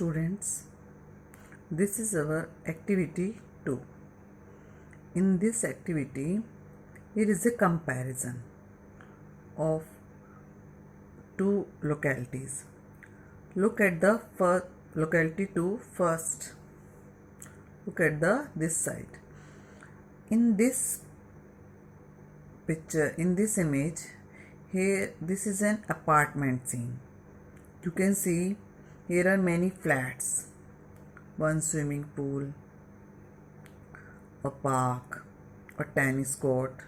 Students, this is our activity 2. In this activity, here is a comparison of two localities. Look at the first locality 2 first. Look at this side. In this picture, in this image, here this is an apartment scene. You can see here are many flats, one swimming pool, a park, a tennis court,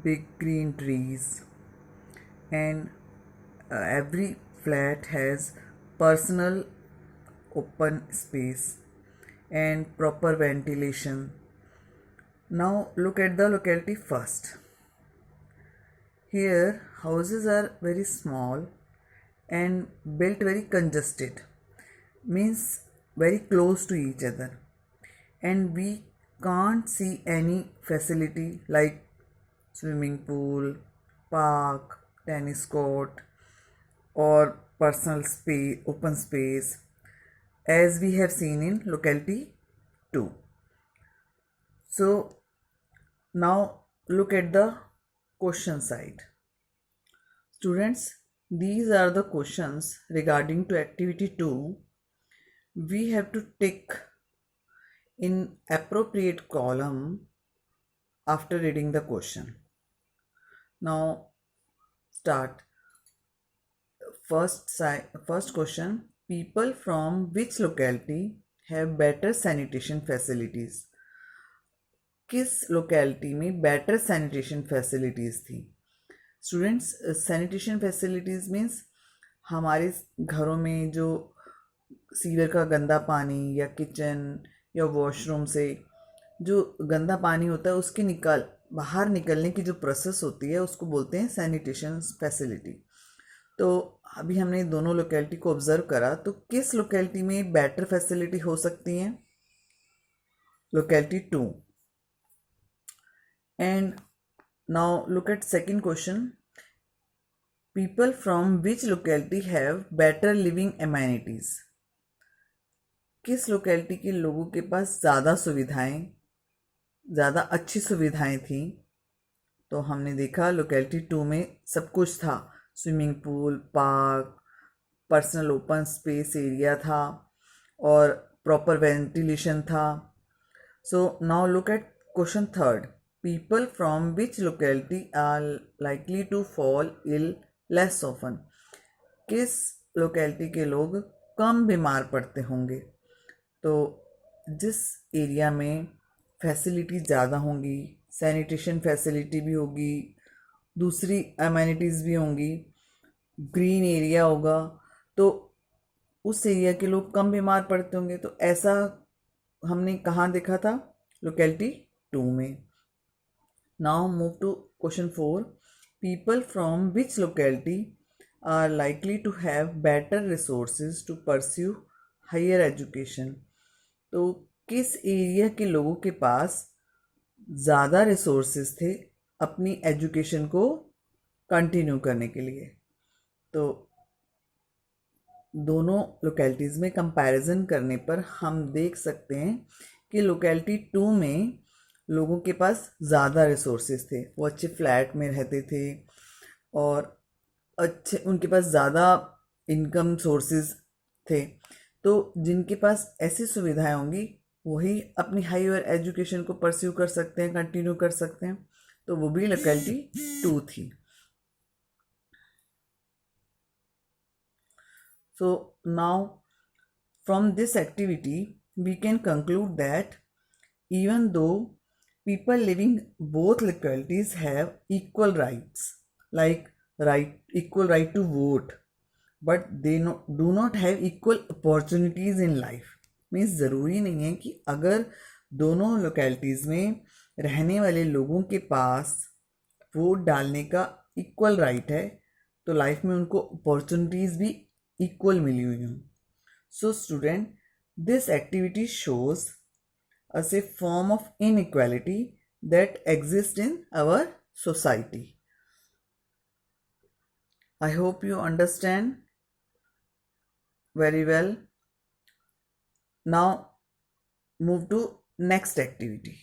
big green trees, and every flat has personal open space and proper ventilation. Now look at the locality first. Here houses are very small and built very congested, means very close to each other, and we can't see any facility like swimming pool, park, tennis court, or personal space, open space, as we have seen in locality 2. So now look at the question side. Students, these are the questions regarding to activity 2. We have to tick in appropriate column after reading the question. Now start. First question, people from which locality have better sanitation facilities? किस locality में better sanitation facilities थी? Students, sanitation facilities means हमारे घरों में जो sewer का गंदा पानी या किचन या वॉशरूम से जो गंदा पानी होता है उसके बाहर निकलने की जो प्रोसेस होती है उसको बोलते हैं सैनिटेशन फैसिलिटी. तो अभी हमने दोनों लोकेलिटी को ऑब्जर्व करा, तो किस लोकेलिटी में बेटर फैसिलिटी हो सकती हैं? Locality 2. And now look at second question. People from which locality have better living amenities? किस लोकेलिटी के लोगों के पास ज़्यादा सुविधाएं, ज़्यादा अच्छी सुविधाएं थी? तो हमने देखा लोकेलिटी 2 में सब कुछ था. Swimming pool, park, personal open space area था और प्रॉपर वेंटिलेशन था. So now look at question third. People from which locality are likely to fall ill less often? किस लोकेलिटी के लोग कम बीमार पड़ते होंगे? तो जिस एरिया में फैसिलिटी ज़्यादा होंगी, सैनिटेशन फैसिलिटी भी होगी, दूसरी अमेनिटीज़ भी होंगी, ग्रीन एरिया होगा, तो उस एरिया के लोग कम बीमार पड़ते होंगे. तो ऐसा हमने कहाँ देखा था? लोकेलिटी 2 में. Now move to question 4. People from which locality are likely to have better resources to pursue higher education? तो किस एरिया के लोगों के पास ज़्यादा रिसोर्सेज थे अपनी एजुकेशन को कंटिन्यू करने के लिए? तो दोनों लोकेलिटीज़ में कंपैरिजन करने पर हम देख सकते हैं कि लोकेलिटी 2 में लोगों के पास ज़्यादा रिसोर्सेज थे, वो अच्छे फ्लैट में रहते थे और अच्छे उनके पास ज़्यादा इनकम सोर्सेज थे. तो जिनके पास ऐसी सुविधाएं होंगी वही अपनी हायर एजुकेशन को परस्यू कर सकते हैं, कंटिन्यू कर सकते हैं. तो वो भी लोकेलिटी 2 थी. So now from this activity we can conclude that even though people living both localities have equal rights, like equal right to vote, but they do not have equal opportunities in life. Means ज़रूरी नहीं है कि अगर दोनों localities में रहने वाले लोगों के पास वोट डालने का इक्वल राइट है तो लाइफ में उनको अपॉर्चुनिटीज़ भी इक्वल मिली हुई हों. So student, this activity shows as a form of inequality that exists in our society. I hope you understand very well Now move to next activity.